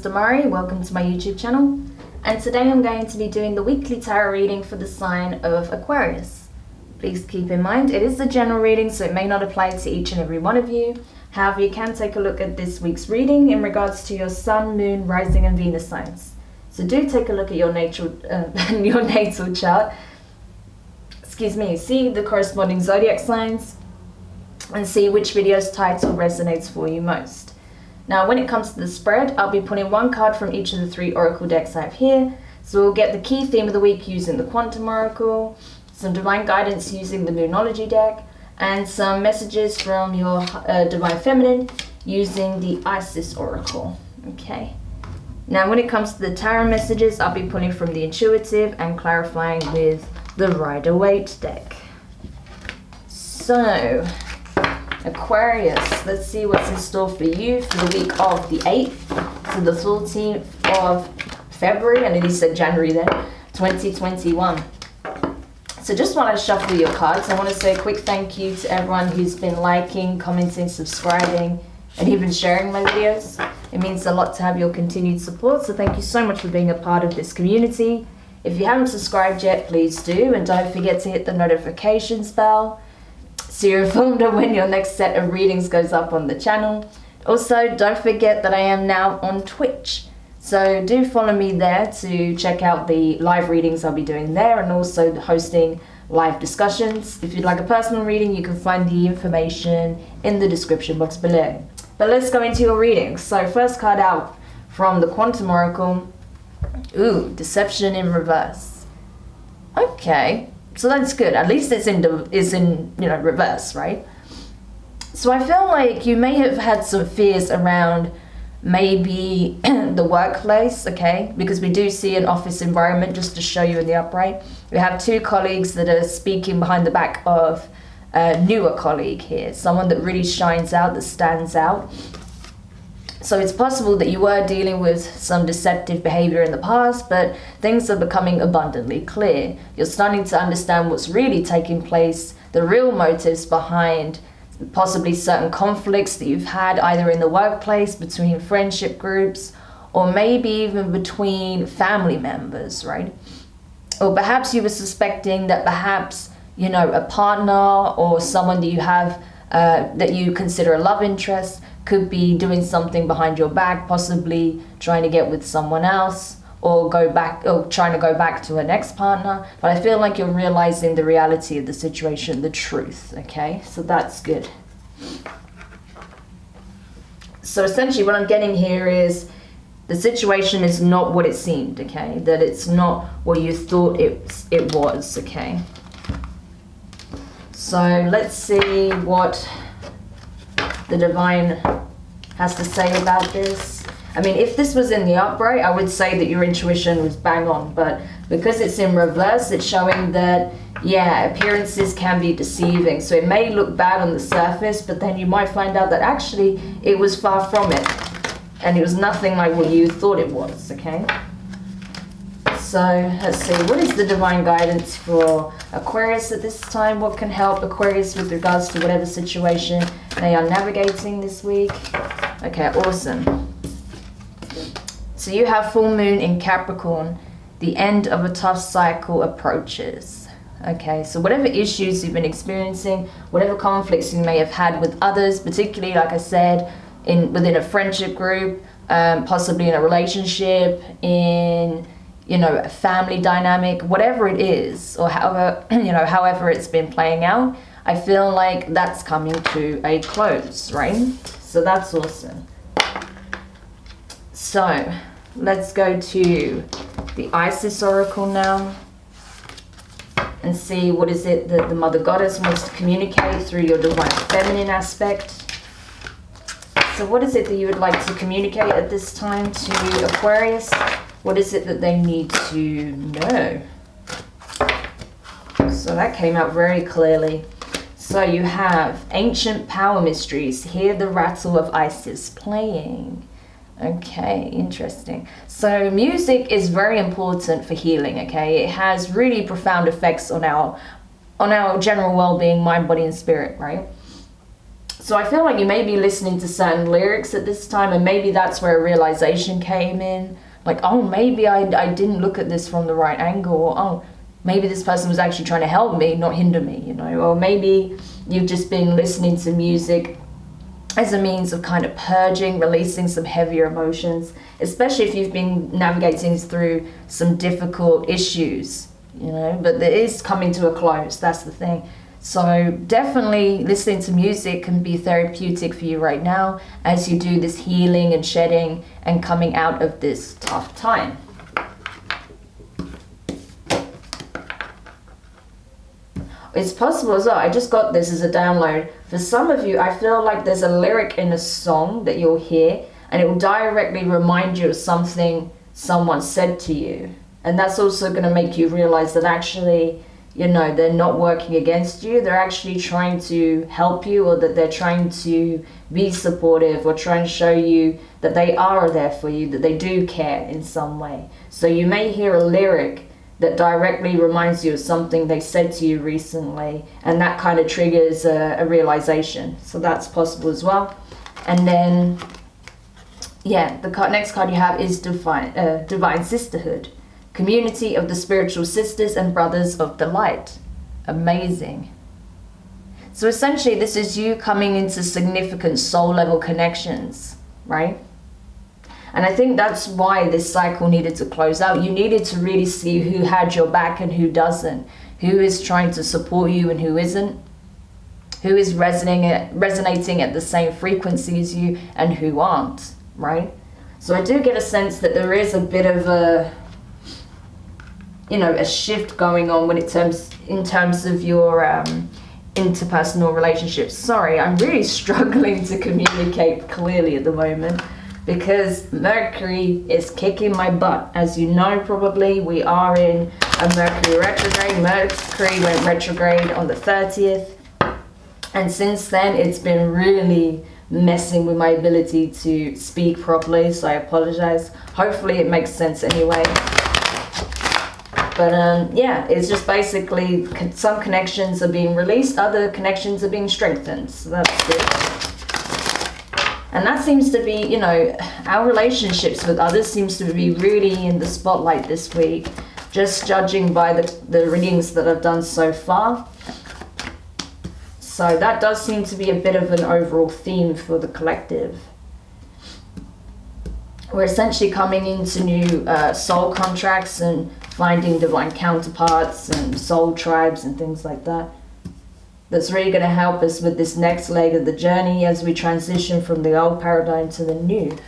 Demari, welcome to my YouTube channel, and today I'm going to be doing the weekly tarot reading for the sign of Aquarius. Please keep in mind it is a general reading, so it may not apply to each and every one of you. However, you can take a look at this week's reading in regards to your Sun, Moon, Rising and Venus signs. So do take a look at your natal chart. See the corresponding zodiac signs and see which video's title resonates for you most. Now, when it comes to the spread, I'll be putting one card from each of the 3 oracle decks I have here. So we'll get the key theme of the week using the Quantum Oracle, some divine guidance using the Moonology deck, and some messages from your Divine Feminine using the Isis Oracle. Okay. Now, when it comes to the tarot messages, I'll be pulling from the Intuitive and clarifying with the Waite deck. So, Aquarius, let's see what's in store for you for the week of the 8th to the 14th of February, and then he said January then, 2021. So just want to shuffle your cards. I want to say a quick thank you to everyone who's been liking, commenting, subscribing, and even sharing my videos. It means a lot to have your continued support, so thank you so much for being a part of this community. If you haven't subscribed yet, please do, and don't forget to hit the notifications bell so you're informed of when your next set of readings goes up on the channel. Also, don't forget that I am now on Twitch. So do follow me there to check out the live readings I'll be doing there, and also hosting live discussions. If you'd like a personal reading, you can find the information in the description box below. But let's go into your readings. So first card out from the Quantum Oracle. Ooh, Deception in reverse. Okay. So that's good. At least it's in reverse, right? So I feel like you may have had some fears around maybe the workplace, okay? Because we do see an office environment, just to show you in the upright. We have 2 colleagues that are speaking behind the back of a newer colleague here, someone that really shines out, that stands out. So it's possible that you were dealing with some deceptive behavior in the past, but things are becoming abundantly clear. You're starting to understand what's really taking place, the real motives behind possibly certain conflicts that you've had either in the workplace, between friendship groups, or maybe even between family members, right? Or perhaps you were suspecting that perhaps, a partner or someone that you have that you consider a love interest could be doing something behind your back, possibly trying to get with someone else, or trying to go back to an ex-partner. But I feel like you're realizing the reality of the situation, the truth, okay? So that's good. So essentially what I'm getting here is the situation is not what it seemed, okay? That it's not what you thought it was, okay? So let's see what the Divine has to say about this. I mean, if this was in the upright, I would say that your intuition was bang on, but because it's in reverse, it's showing that, yeah, appearances can be deceiving. So it may look bad on the surface, but then you might find out that actually it was far from it, and it was nothing like what you thought it was, okay? So let's see, what is the divine guidance for Aquarius at this time? What can help Aquarius with regards to whatever situation they are navigating this week? Okay, awesome. So you have full moon in Capricorn. The end of a tough cycle approaches. Okay, so whatever issues you've been experiencing, whatever conflicts you may have had with others, particularly, like I said, within a friendship group, possibly in a relationship, in a family dynamic, whatever it is, or however it's been playing out, I feel like that's coming to a close, right? So that's awesome. So let's go to the Isis Oracle now and see what is it that the Mother Goddess wants to communicate through your Divine Feminine aspect. So what is it that you would like to communicate at this time to Aquarius? What is it that they need to know? So that came out very clearly. So you have ancient power mysteries. Hear the rattle of Isis playing. Okay, interesting. So music is very important for healing, okay? It has really profound effects on our general well-being, mind, body, and spirit, right? So I feel like you may be listening to certain lyrics at this time, and maybe that's where a realization came in. Like, oh, maybe I didn't look at this from the right angle, or oh, maybe this person was actually trying to help me, not hinder me, you know, or maybe you've just been listening to music as a means of kind of purging, releasing some heavier emotions, especially if you've been navigating through some difficult issues, you know, but it is coming to a close, that's the thing. So definitely listening to music can be therapeutic for you right now as you do this healing and shedding and coming out of this tough time. It's possible as well. I just got this as a download. For some of you, I feel like there's a lyric in a song that you'll hear and it will directly remind you of something someone said to you. And that's also going to make you realize that actually, you know, they're not working against you. They're actually trying to help you, or that they're trying to be supportive, or trying to show you that they are there for you, that they do care in some way. So you may hear a lyric that directly reminds you of something they said to you recently, and that kind of triggers a realization. So that's possible as well. And then, yeah, the next card you have is Divine Sisterhood. Community of the spiritual sisters and brothers of the light. Amazing. So essentially this is you coming into significant soul level connections, right? And I think that's why this cycle needed to close out. You needed to really see who had your back and who doesn't, who is trying to support you and who isn't, who is resonating at the same frequency as you and who aren't, right? So I do get a sense that there is a bit of a, you know, a shift going on in terms of your interpersonal relationships. Sorry, I'm really struggling to communicate clearly at the moment because Mercury is kicking my butt. As you know, probably, we are in a Mercury retrograde. Mercury went retrograde on the 30th. And since then, it's been really messing with my ability to speak properly, so I apologize. Hopefully it makes sense anyway. But yeah, it's just basically some connections are being released, other connections are being strengthened. So that's good. And that seems to be, you know, our relationships with others seems to be really in the spotlight this week, just judging by the readings that I've done so far. So that does seem to be a bit of an overall theme for the collective. We're essentially coming into new soul contracts and finding divine counterparts and soul tribes and things like that. That's really going to help us with this next leg of the journey as we transition from the old paradigm to the new.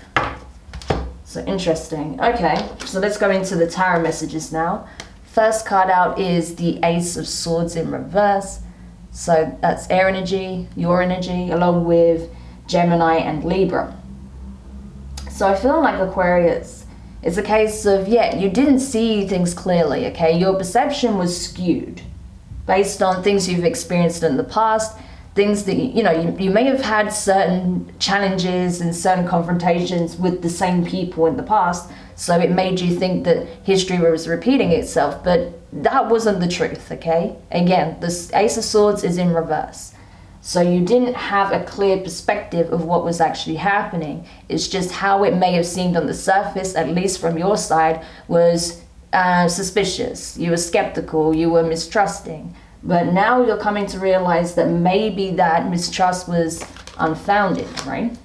So interesting. Okay, so let's go into the tarot messages now. First card out is the Ace of Swords in reverse. So that's air energy, your energy, along with Gemini and Libra. So I feel like Aquarius, it's a case of, yeah, you didn't see things clearly, okay? Your perception was skewed based on things you've experienced in the past, things that, you know, you may have had certain challenges and certain confrontations with the same people in the past, so it made you think that history was repeating itself, but that wasn't the truth, okay? Again, the Ace of Swords is in reverse. So you didn't have a clear perspective of what was actually happening. It's just how it may have seemed on the surface, at least from your side, was suspicious. You were skeptical, you were mistrusting. But now you're coming to realize that maybe that mistrust was unfounded, right?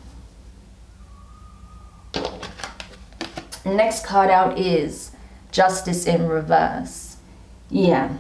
Next card out is Justice in reverse. Yeah,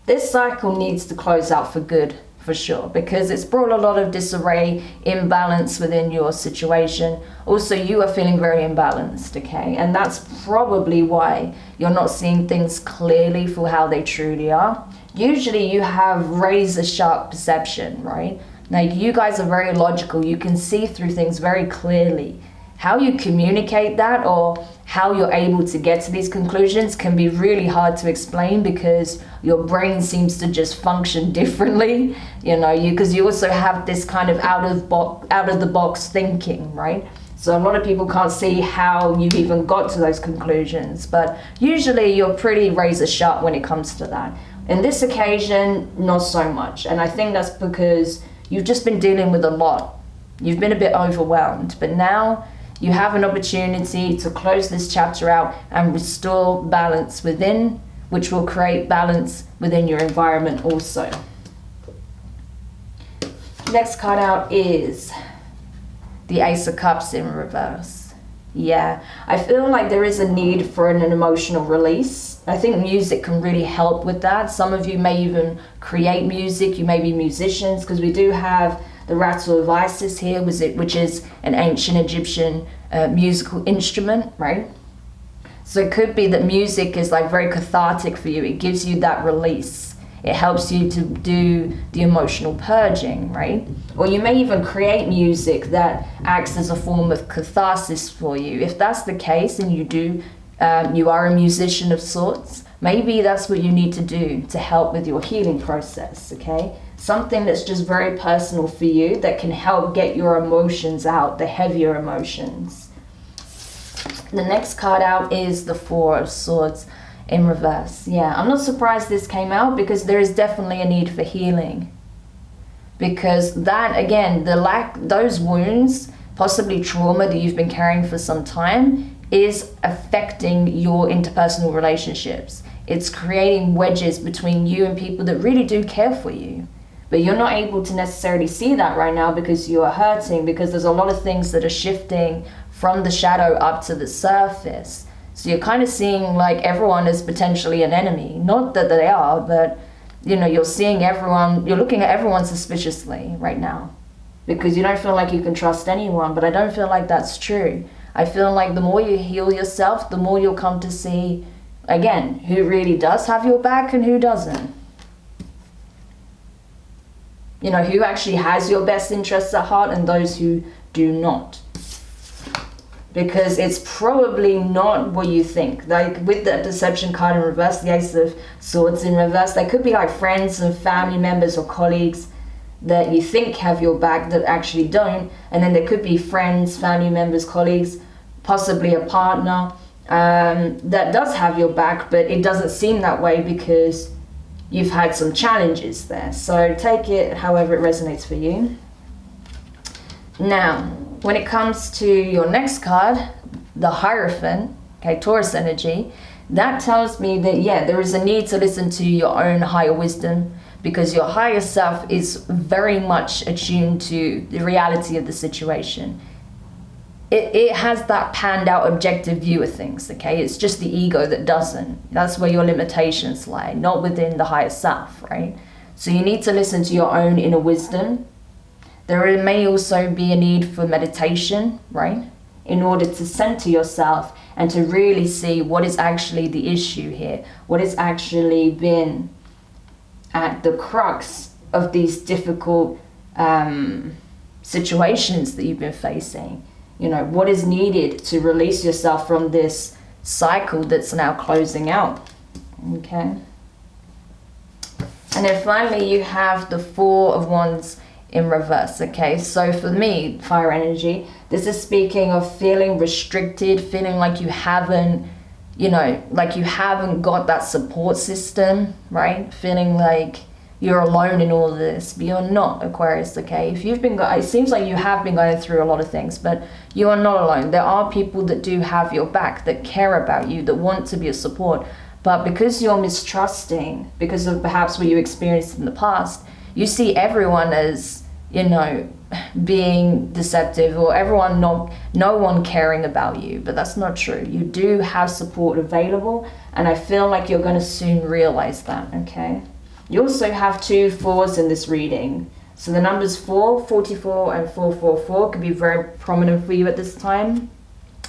this cycle needs to close out for good, for sure, because it's brought a lot of disarray, imbalance within your situation. Also, you are feeling very imbalanced, okay? And that's probably why you're not seeing things clearly for how they truly are. Usually you have razor sharp perception, right? Like, you guys are very logical. You can see through things very clearly. How you communicate that or how you're able to get to these conclusions can be really hard to explain because your brain seems to just function differently, you know, because you also have this kind of out of the box thinking, right? So a lot of people can't see how you've even got to those conclusions, but usually you're pretty razor sharp when it comes to that. In this occasion, not so much. And I think that's because you've just been dealing with a lot. You've been a bit overwhelmed, but now you have an opportunity to close this chapter out and restore balance within, which will create balance within your environment also. Next card out is the Ace of Cups in reverse. Yeah, I feel like there is a need for an emotional release. I think music can really help with that. Some of you may even create music. You may be musicians, because we do have the rattle of Isis here, which is an ancient Egyptian musical instrument, right? So it could be that music is like very cathartic for you. It gives you that release. It helps you to do the emotional purging, right? Or you may even create music that acts as a form of catharsis for you. If that's the case, and you are a musician of sorts, maybe that's what you need to do to help with your healing process, okay? Something that's just very personal for you that can help get your emotions out, the heavier emotions. The next card out is the Four of Swords in reverse. Yeah, I'm not surprised this came out, because there is definitely a need for healing. Because that, again, those wounds, possibly trauma that you've been carrying for some time, is affecting your interpersonal relationships. It's creating wedges between you and people that really do care for you. But you're not able to necessarily see that right now, because you are hurting, because there's a lot of things that are shifting from the shadow up to the surface. So you're kind of seeing like everyone as potentially an enemy. Not that they are, but you know, you're seeing everyone, you're looking at everyone suspiciously right now, because you don't feel like you can trust anyone. But I don't feel like that's true. I feel like the more you heal yourself, the more you'll come to see, again, who really does have your back and who doesn't. You know, who actually has your best interests at heart and those who do not. Because it's probably not what you think. Like with the Deception card in reverse, the Ace of Swords in reverse, they could be like friends and family members or colleagues that you think have your back that actually don't. And then there could be friends, family members, colleagues, possibly a partner that does have your back, but it doesn't seem that way because you've had some challenges there. So take it however it resonates for you. Now, when it comes to your next card, the Hierophant, okay, Taurus energy, that tells me that, yeah, there is a need to listen to your own higher wisdom, because your higher self is very much attuned to the reality of the situation. It has that panned out objective view of things, okay? It's just the ego that doesn't. That's where your limitations lie, not within the higher self, right? So you need to listen to your own inner wisdom. There may also be a need for meditation, right? In order to center yourself and to really see what is actually the issue here, what has actually been at the crux of these difficult situations that you've been facing. You know, what is needed to release yourself from this cycle that's now closing out, okay? And then finally you have the Four of Wands in reverse, okay? So for me, fire energy, this is speaking of feeling restricted, feeling like you haven't, you know, like you haven't got that support system, right? Feeling like you're alone in all of this, but you're not, Aquarius, okay? If you've been, it seems like you have been going through a lot of things, but you are not alone. There are people that do have your back, that care about you, that want to be a support. But because you're mistrusting, because of perhaps what you experienced in the past, you see everyone as, you know, being deceptive, or everyone no one caring about you. But that's not true. You do have support available, and I feel like you're going to soon realize that, okay? You also have 2 4s in this reading. So the numbers 4, 44 and 444 could be very prominent for you at this time.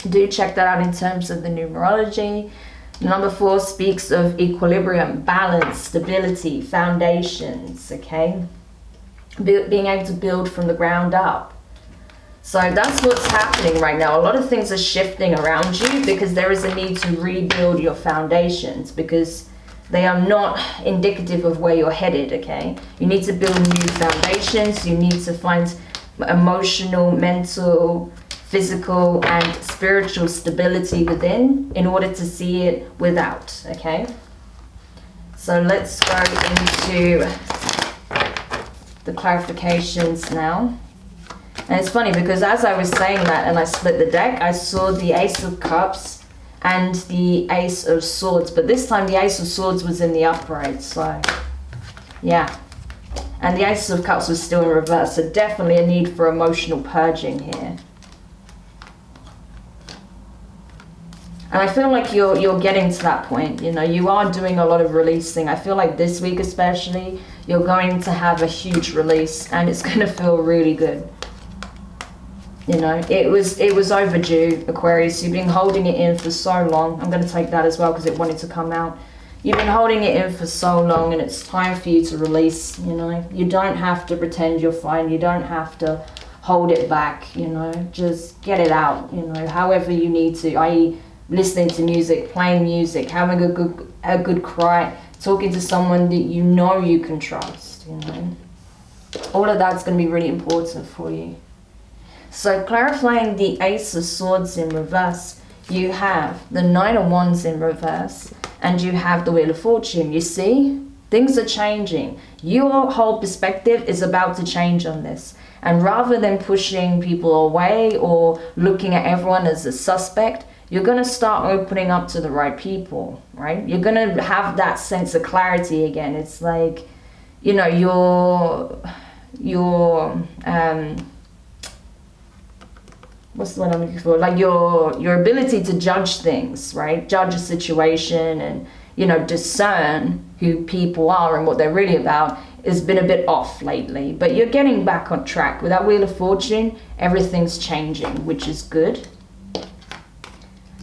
Do check that out in terms of the numerology. Number 4 speaks of equilibrium, balance, stability, foundations, okay? Being able to build from the ground up. So that's what's happening right now. A lot of things are shifting around you because there is a need to rebuild your foundations, because they are not indicative of where you're headed, okay? You need to build new foundations. You need to find emotional, mental, physical, and spiritual stability within in order to see it without, okay? So let's go into the clarifications now. And it's funny because as I was saying that and I split the deck, I saw the Ace of Cups and the Ace of Swords, but this time the Ace of Swords was in the upright, so yeah. And the Ace of Cups was still in reverse, so definitely a need for emotional purging here. And I feel like you're getting to that point, you know, you are doing a lot of releasing. I feel like this week especially, you're going to have a huge release and it's going to feel really good. You know, it was overdue, Aquarius. You've been holding it in for so long. I'm going to take that as well because it wanted to come out. You've been holding it in for so long and it's time for you to release, you know. You don't have to pretend you're fine. You don't have to hold it back, you know. Just get it out, you know, however you need to, i.e. listening to music, playing music, having a good cry, talking to someone that you know you can trust, you know. All of that's going to be really important for you. So clarifying the Ace of Swords in reverse, you have the Knight of Wands in reverse, and you have the Wheel of Fortune. You see, things are changing. Your whole perspective is about to change on this. And rather than pushing people away or looking at everyone as a suspect, you're going to start opening up to the right people, right? You're going to have that sense of clarity again. It's like, you know, what's the one I'm looking for? Like your ability to judge things, right? Judge a situation and, you know, discern who people are and what they're really about has been a bit off lately. But you're getting back on track. With that Wheel of Fortune, everything's changing, which is good.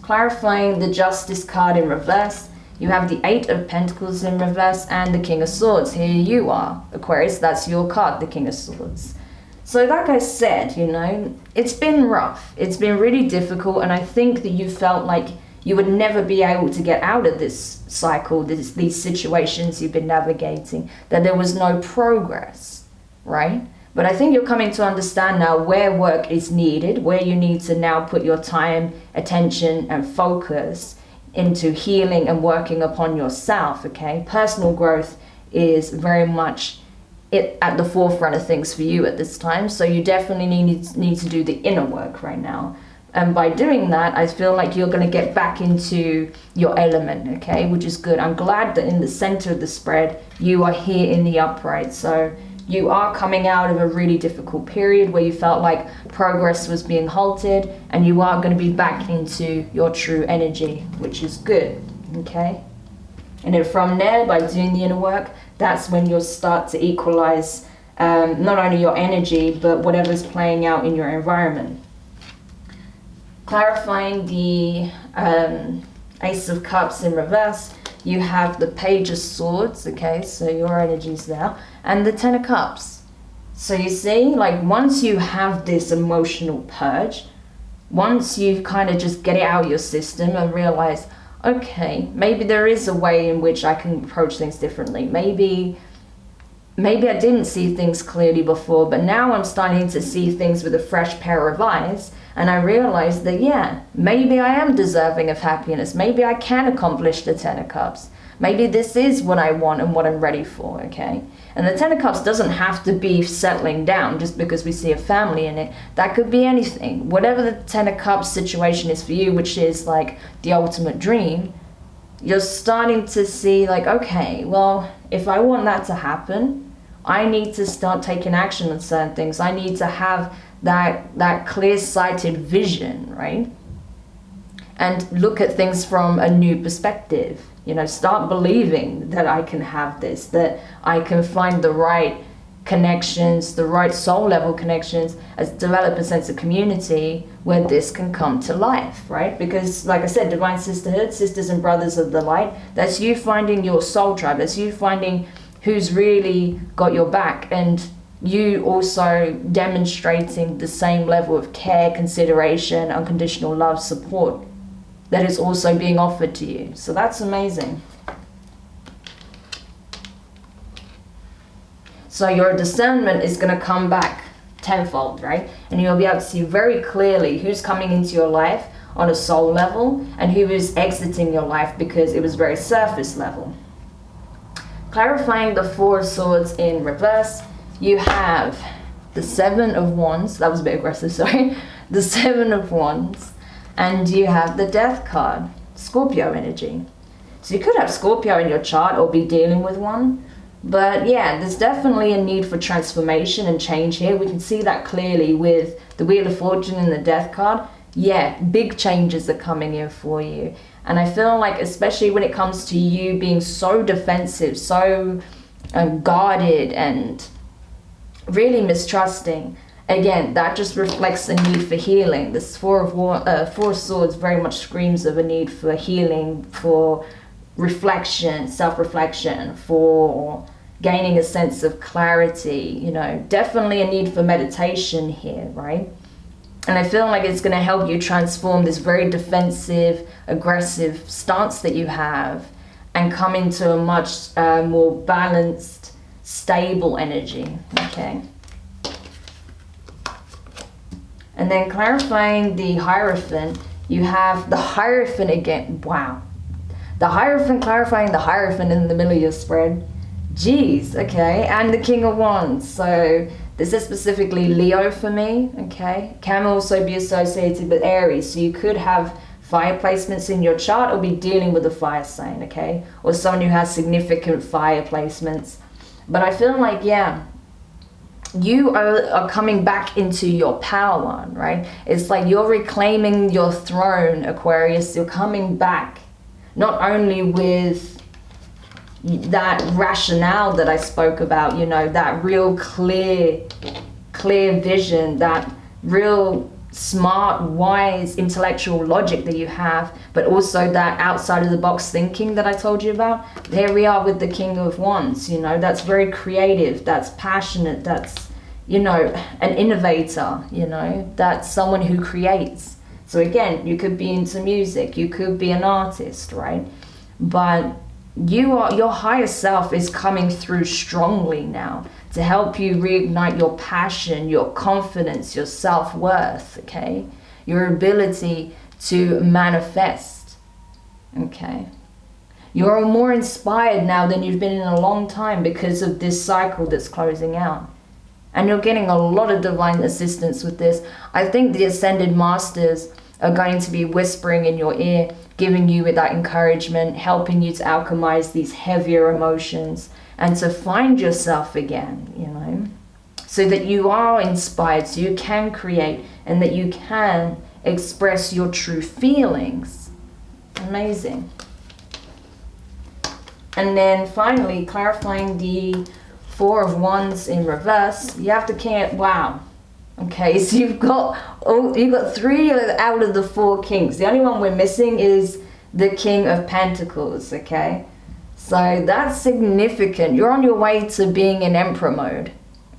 Clarifying the Justice card in reverse, you have the Eight of Pentacles in reverse and the King of Swords. Here you are, Aquarius, that's your card, the King of Swords. So like I said, you know, it's been rough. It's been really difficult, and I think that you felt like you would never be able to get out of this cycle, these situations you've been navigating, that there was no progress, right? But I think you're coming to understand now where work is needed, where you need to now put your time, attention, and focus into healing and working upon yourself, okay? Personal growth is very much at the forefront of things for you at this time, so you definitely need to do the inner work right now. And by doing that, I feel like you're going to get back into your element, okay, which is good. I'm glad that in the center of the spread, you are here in the upright. So you are coming out of a really difficult period where you felt like progress was being halted, and you are going to be back into your true energy, which is good, okay? And then from there, by doing the inner work, that's when you'll start to equalize not only your energy, but whatever's playing out in your environment. Clarifying the Ace of Cups in reverse, you have the Page of Swords, okay, so your energy's there, and the Ten of Cups. So you see, like once you have this emotional purge, once you kind of just get it out of your system and realize, okay, maybe there is a way in which I can approach things differently. Maybe I didn't see things clearly before, but now I'm starting to see things with a fresh pair of eyes. And I realized that, yeah, maybe I am deserving of happiness. Maybe I can accomplish the Ten of Cups. Maybe this is what I want and what I'm ready for, okay? And the Ten of Cups doesn't have to be settling down just because we see a family in it. That could be anything. Whatever the Ten of Cups situation is for you, which is like the ultimate dream, you're starting to see like, okay, well, if I want that to happen, I need to start taking action on certain things. I need to have that clear-sighted vision, right? And look at things from a new perspective. You know, start believing that I can have this, that I can find the right connections, the right soul level connections, as develop a sense of community where this can come to life, right? Because like I said, divine sisterhood, sisters and brothers of the light, that's you finding your soul tribe, that's you finding who's really got your back, and you also demonstrating the same level of care, consideration, unconditional love, support that is also being offered to you. So that's amazing. So your discernment is going to come back tenfold, right? And you'll be able to see very clearly who's coming into your life on a soul level and who is exiting your life because it was very surface level. Clarifying the Four of Swords in reverse, you have the Seven of Wands. That was a bit aggressive, sorry. The Seven of Wands. And you have the Death card, Scorpio energy. So you could have Scorpio in your chart or be dealing with one. But yeah, there's definitely a need for transformation and change here. We can see that clearly with the Wheel of Fortune and the Death card. Yeah, big changes are coming in for you. And I feel like, especially when it comes to you being so defensive, so guarded and really mistrusting, again, that just reflects the need for healing. This Four of Swords very much screams of a need for healing, for reflection, self-reflection, for gaining a sense of clarity, you know, definitely a need for meditation here, right? And I feel like it's going to help you transform this very defensive, aggressive stance that you have and come into a much more balanced, stable energy, okay? And then clarifying the Hierophant, you have the Hierophant again. Wow. The Hierophant, clarifying the Hierophant in the middle of your spread. Jeez, okay. And the King of Wands. So this is specifically Leo for me, okay? Can also be associated with Aries. So you could have fire placements in your chart or be dealing with a fire sign, okay? Or someone who has significant fire placements. But I feel like, yeah, you are coming back into your power, right? It's like you're reclaiming your throne, Aquarius. You're coming back, not only with that rationale that I spoke about, you know, that real clear vision, that real smart, wise, intellectual logic that you have, but also that outside of the box thinking that I told you about. There we are with the King of Wands, you know, that's very creative, that's passionate, that's, you know, an innovator, you know, that's someone who creates. So again, you could be into music, you could be an artist, right? But your higher self is coming through strongly now to help you reignite your passion, your confidence, your self-worth, okay? Your ability to manifest, okay? You're more inspired now than you've been in a long time because of this cycle that's closing out. And you're getting a lot of divine assistance with this. I think the Ascended Masters are going to be whispering in your ear, giving you that encouragement, helping you to alchemize these heavier emotions and to find yourself again, you know, so that you are inspired, so you can create and that you can express your true feelings. Amazing. And then finally, clarifying the Four of Wands in reverse, you have to wow. Okay, so you've got three out of the four kings. The only one we're missing is the King of Pentacles, okay? So that's significant. You're on your way to being in Emperor mode,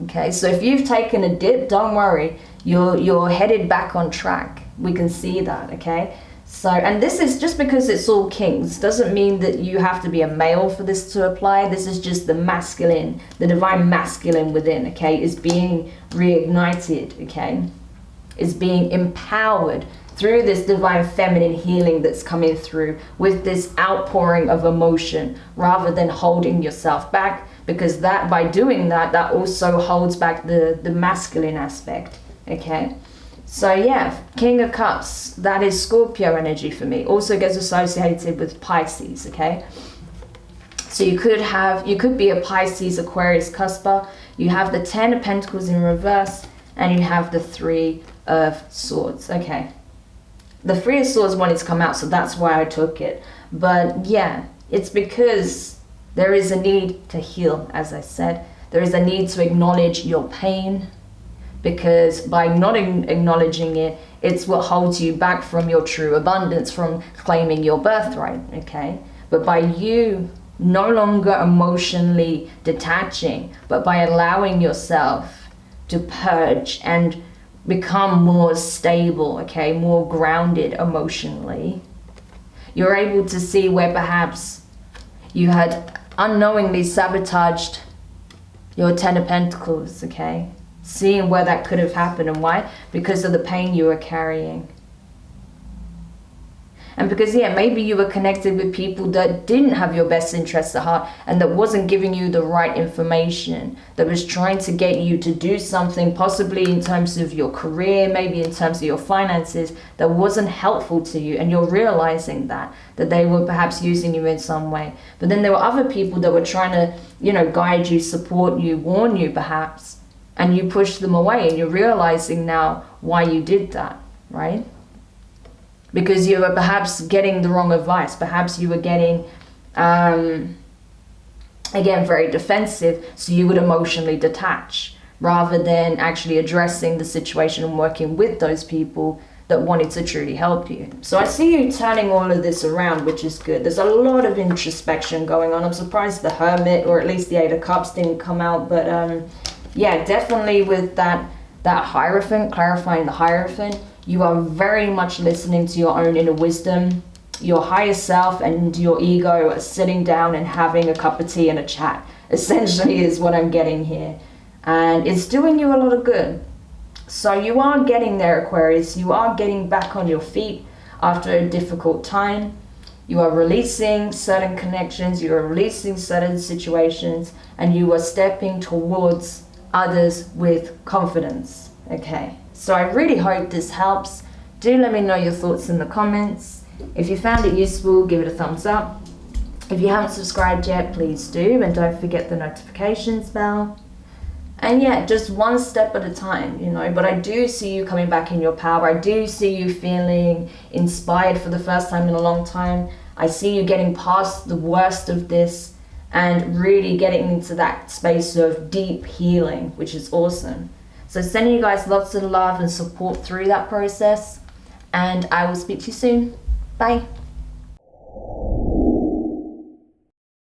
okay? So if you've taken a dip, don't worry. You're headed back on track. We can see that, okay? So, and this is just because it's all kings, doesn't mean that you have to be a male for this to apply. This is just the masculine, the divine masculine within, okay, is being reignited, okay, is being empowered through this divine feminine healing that's coming through with this outpouring of emotion rather than holding yourself back, because that, by doing that, that also holds back the masculine aspect, okay. So yeah, King of Cups, that is Scorpio energy for me. Also gets associated with Pisces, okay? So you could be a Pisces, Aquarius, cusper. You have the Ten of Pentacles in reverse, and you have the Three of Swords, okay? The Three of Swords wanted to come out, so that's why I took it. But yeah, it's because there is a need to heal, as I said. There is a need to acknowledge your pain, because by not acknowledging it, it's what holds you back from your true abundance, from claiming your birthright, okay? But by you no longer emotionally detaching, but by allowing yourself to purge and become more stable, okay, more grounded emotionally, you're able to see where perhaps you had unknowingly sabotaged your Ten of Pentacles, okay? Seeing where that could have happened and why, because of the pain you were carrying. And because, yeah, maybe you were connected with people that didn't have your best interests at heart and that wasn't giving you the right information, that was trying to get you to do something, possibly in terms of your career, maybe in terms of your finances, that wasn't helpful to you. And you're realizing that they were perhaps using you in some way. But then there were other people that were trying to, you know, guide you, support you, warn you perhaps, and you pushed them away, and you're realizing now why you did that, right? Because you were perhaps getting the wrong advice. Perhaps you were getting, again, very defensive, so you would emotionally detach rather than actually addressing the situation and working with those people that wanted to truly help you. So I see you turning all of this around, which is good. There's a lot of introspection going on. I'm surprised the Hermit, or at least the Eight of Cups, didn't come out, but yeah, definitely with that Hierophant, clarifying the Hierophant, you are very much listening to your own inner wisdom. Your higher self and your ego are sitting down and having a cup of tea and a chat, essentially, is what I'm getting here. And it's doing you a lot of good. So you are getting there, Aquarius. You are getting back on your feet after a difficult time. You are releasing certain connections, you are releasing certain situations, and you are stepping towards others with confidence. Okay, so I really hope this helps. Do let me know your thoughts in the comments. If you found it useful, give it a thumbs up. If you haven't subscribed yet, please do, and don't forget the notifications bell. And yeah, just one step at a time, you know, but I do see you coming back in your power. I do see you feeling inspired for the first time in a long time. I see you getting past the worst of this and really getting into that space of deep healing, which is awesome. So sending you guys lots of love and support through that process, and I will speak to you soon. Bye.